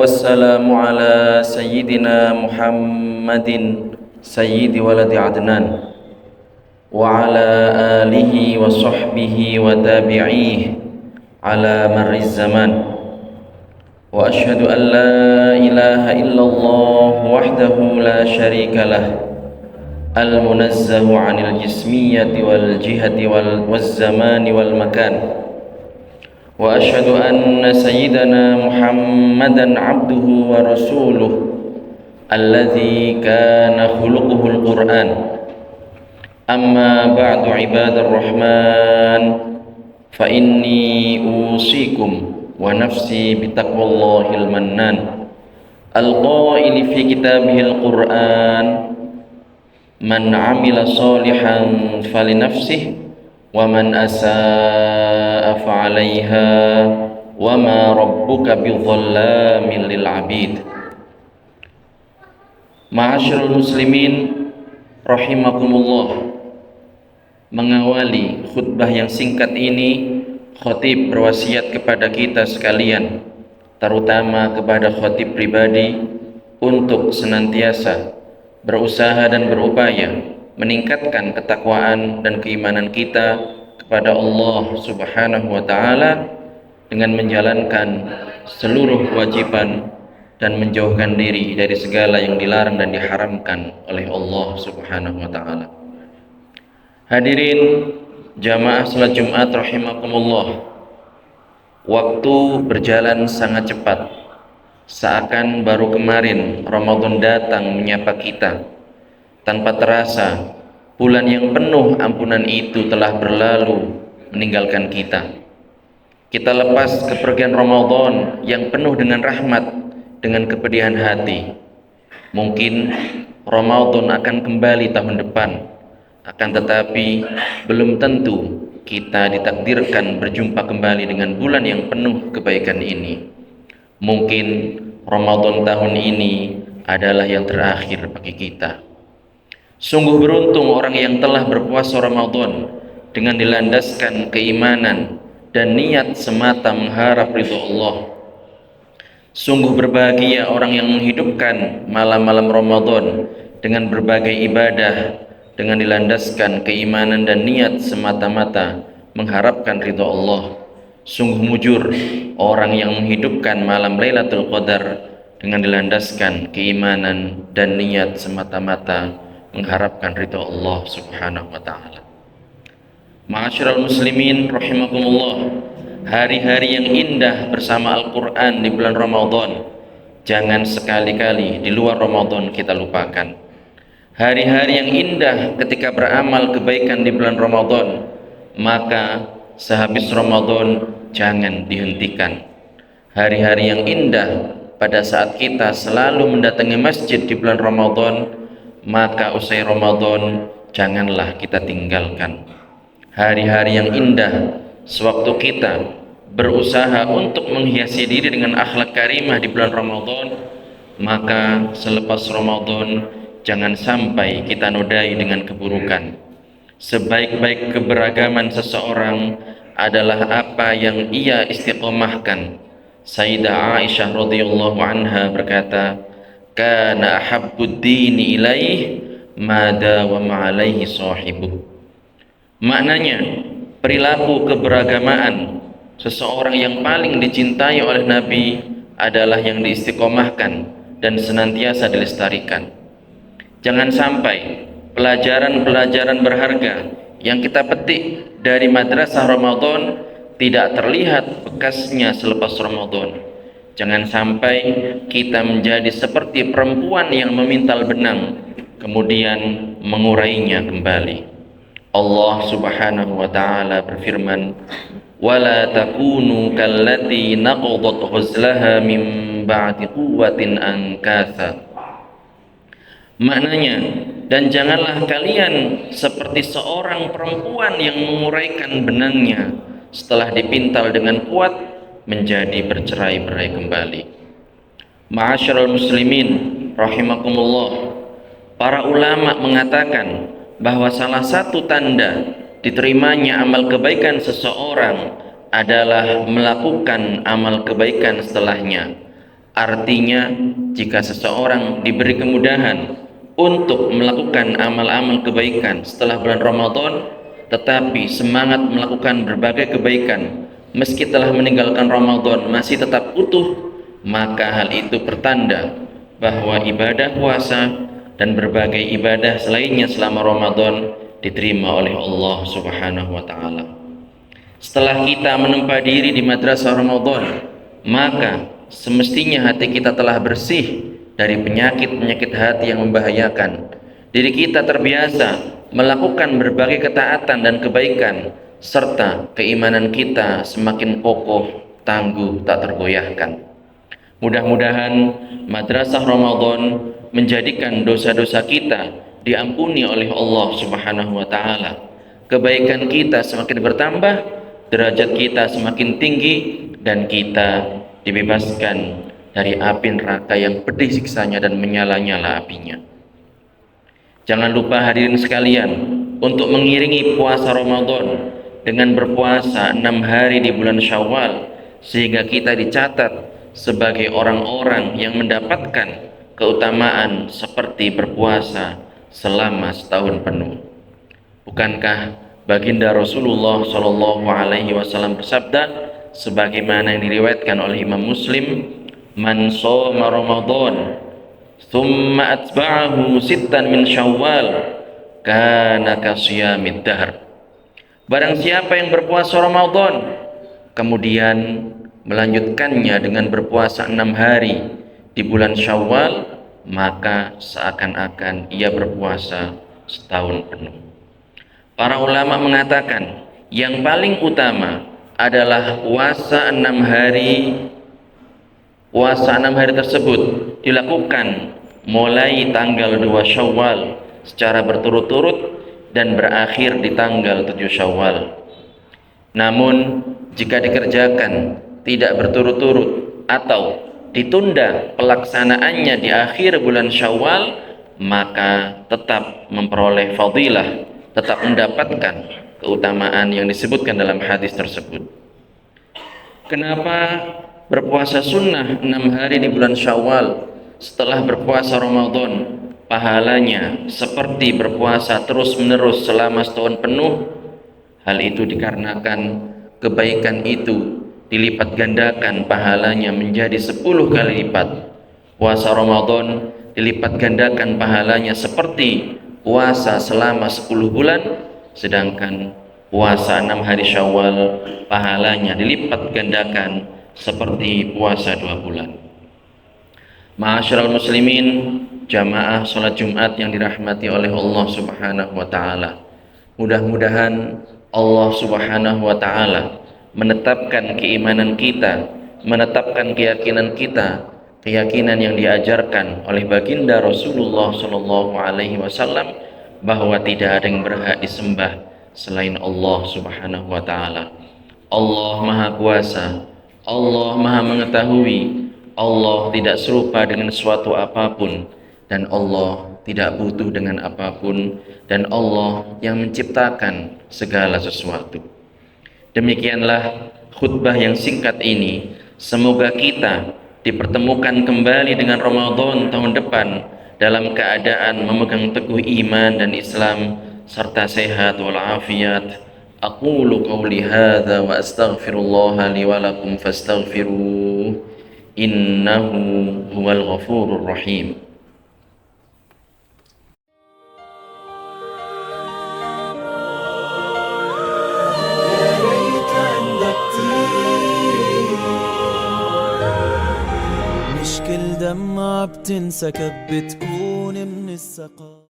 والسلام على سيدنا محمد سيد ولد عدنان وعلى آله وصحبه وتابعيه على مر الزمان وأشهد أن لا إله إلا الله وحده لا شريك له المنزه عن الجسمية والجهة والزمان والمكان وأشهد أن سيدنا محمدًا عبده ورسوله الذي كان خلقه القرآن أما بعد عباد الرحمن فإني أوصيكم ونفسي بتقوى الله المنان القائل في كتابه القرآن من عمل صالحا فلنفسه ومن أساء فعليها وما ربك بظلام للعبيد. Ma'asyiral muslimin rahimakumullah. Mengawali khutbah yang singkat ini, khatib berwasiat kepada kita sekalian, terutama kepada khatib pribadi, untuk senantiasa berusaha dan berupaya meningkatkan ketakwaan dan keimanan kita kepada Allah Subhanahu wa taala dengan menjalankan seluruh kewajiban dan menjauhkan diri dari segala yang dilarang dan diharamkan oleh Allah Subhanahu wa taala. Hadirin jamaah salat Jumat rahimakumullah. Waktu berjalan sangat cepat. Seakan baru kemarin Ramadan datang menyapa kita. Tanpa terasa, bulan yang penuh ampunan itu telah berlalu meninggalkan kita. Kita lepas kepergian Ramadan yang penuh dengan rahmat, dengan kepedihan hati. Mungkin Ramadan akan kembali tahun depan, akan tetapi belum tentu kita ditakdirkan berjumpa kembali dengan bulan yang penuh kebaikan ini. Mungkin Ramadan tahun ini adalah yang terakhir bagi kita. Sungguh beruntung orang yang telah berpuasa Ramadan dengan dilandaskan keimanan dan niat semata mengharap ridha Allah. Sungguh berbahagia orang yang menghidupkan malam-malam Ramadan dengan berbagai ibadah dengan dilandaskan keimanan dan niat semata-mata mengharapkan ridha Allah. Sungguh mujur orang yang menghidupkan malam Lailatul Qadar dengan dilandaskan keimanan dan niat semata-mata mengharapkan ridha Allah Subhanahu wa taala. Ma'asyiral muslimin rahimakumullah. Hari-hari yang indah bersama Al-Qur'an di bulan Ramadan jangan sekali-kali di luar Ramadan kita lupakan. Hari-hari yang indah ketika beramal kebaikan di bulan Ramadan, maka sehabis Ramadan jangan dihentikan. Hari-hari yang indah pada saat kita selalu mendatangi masjid di bulan Ramadan, maka usai Ramadan janganlah kita tinggalkan. Hari-hari yang indah sewaktu kita berusaha untuk menghiasi diri dengan akhlak karimah di bulan Ramadan, maka selepas Ramadan jangan sampai kita nodai dengan keburukan. Sebaik-baik keberagaman seseorang adalah apa yang ia istiqomahkan. Sayyidah Aisyah radhiyallahu anha berkata, kana ahabbud dini ilaih mada wa ma'alaihi sahibuh. Maknanya, perilaku keberagamaan seseorang yang paling dicintai oleh Nabi adalah yang diistiqomahkan dan senantiasa dilestarikan. Jangan sampai pelajaran-pelajaran berharga yang kita petik dari madrasah Ramadan tidak terlihat bekasnya selepas Ramadan. Jangan sampai kita menjadi seperti perempuan yang memintal benang kemudian mengurainya kembali. Allah Subhanahu wa taala berfirman, "Wala takunu kallati naqadat ghazlaha min ba'di quwwatin ankatha." Maknanya, dan janganlah kalian seperti seorang perempuan yang menguraikan benangnya setelah dipintal dengan kuat menjadi bercerai-berai kembali. Ma'asyiral muslimin rahimakumullah. Para ulama mengatakan bahwa salah satu tanda diterimanya amal kebaikan seseorang adalah melakukan amal kebaikan setelahnya. Artinya, jika seseorang diberi kemudahan untuk melakukan amal-amal kebaikan setelah bulan Ramadan, tetapi semangat melakukan berbagai kebaikan meski telah meninggalkan Ramadan masih tetap utuh, maka hal itu pertanda bahwa ibadah puasa dan berbagai ibadah selainnya selama Ramadan diterima oleh Allah Subhanahu wa taala. Setelah kita menempa diri di madrasah Ramadan, maka semestinya hati kita telah bersih dari penyakit-penyakit hati yang membahayakan. Diri kita terbiasa melakukan berbagai ketaatan dan kebaikan, serta keimanan kita semakin kokoh, tangguh, tak tergoyahkan. Mudah-mudahan madrasah Ramadan menjadikan dosa-dosa kita diampuni oleh Allah Subhanahu wa taala. Kebaikan kita semakin bertambah, derajat kita semakin tinggi, dan kita dibebaskan dari api neraka yang pedih siksanya dan menyala-nyala apinya. Jangan lupa hadirin sekalian untuk mengiringi puasa Ramadan dengan berpuasa 6 hari di bulan Syawal, sehingga kita dicatat sebagai orang-orang yang mendapatkan keutamaan seperti berpuasa selama setahun penuh. Bukankah baginda Rasulullah Shallallahu Alaihi Wasallam bersabda, sebagaimana yang diriwayatkan oleh Imam Muslim, "Man shoma Ramadan, thumma atba'ahu sittan min Syawal, kana kasiyamid dahr." Barang siapa yang berpuasa Ramadan, kemudian melanjutkannya dengan berpuasa 6 hari di bulan Syawal, maka seakan-akan ia berpuasa setahun penuh. Para ulama mengatakan yang paling utama adalah puasa 6 hari. Puasa 6 hari tersebut dilakukan mulai tanggal 2 Syawal secara berturut-turut dan berakhir di tanggal 7 Syawal. Namun jika dikerjakan tidak berturut-turut atau ditunda pelaksanaannya di akhir bulan Syawal, maka tetap memperoleh fadilah, tetap mendapatkan keutamaan yang disebutkan dalam hadis tersebut. Kenapa berpuasa sunnah 6 hari di bulan Syawal setelah berpuasa Ramadan pahalanya seperti berpuasa terus-menerus selama setahun penuh? Hal itu dikarenakan kebaikan itu dilipat gandakan pahalanya menjadi 10 kali lipat. Puasa Ramadan dilipat gandakan pahalanya seperti puasa selama 10 bulan, sedangkan puasa 6 hari Syawal pahalanya dilipat gandakan seperti puasa 2 bulan. Ma'asyiral muslimin, jamaah salat Jumat yang dirahmati oleh Allah Subhanahu wa taala. Mudah-mudahan Allah Subhanahu wa taala menetapkan keimanan kita, menetapkan keyakinan kita, keyakinan yang diajarkan oleh baginda Rasulullah Shallallahu Alaihi Wasallam, bahwa tidak ada yang berhak disembah selain Allah Subhanahu wa taala. Allah Maha Kuasa, Allah Maha Mengetahui, Allah tidak serupa dengan suatu apapun, dan Allah tidak butuh dengan apapun, dan Allah yang menciptakan segala sesuatu. Demikianlah khutbah yang singkat ini. Semoga kita dipertemukan kembali dengan Ramadan tahun depan dalam keadaan memegang teguh iman dan Islam serta sehat walafiat. Aqulu qawli hadza wa astaghfirullah li wa lakum fastaghfiruh, innahu huwal ghafurur rahim. مش كل دمعة بتنسكب بتكون من السقا.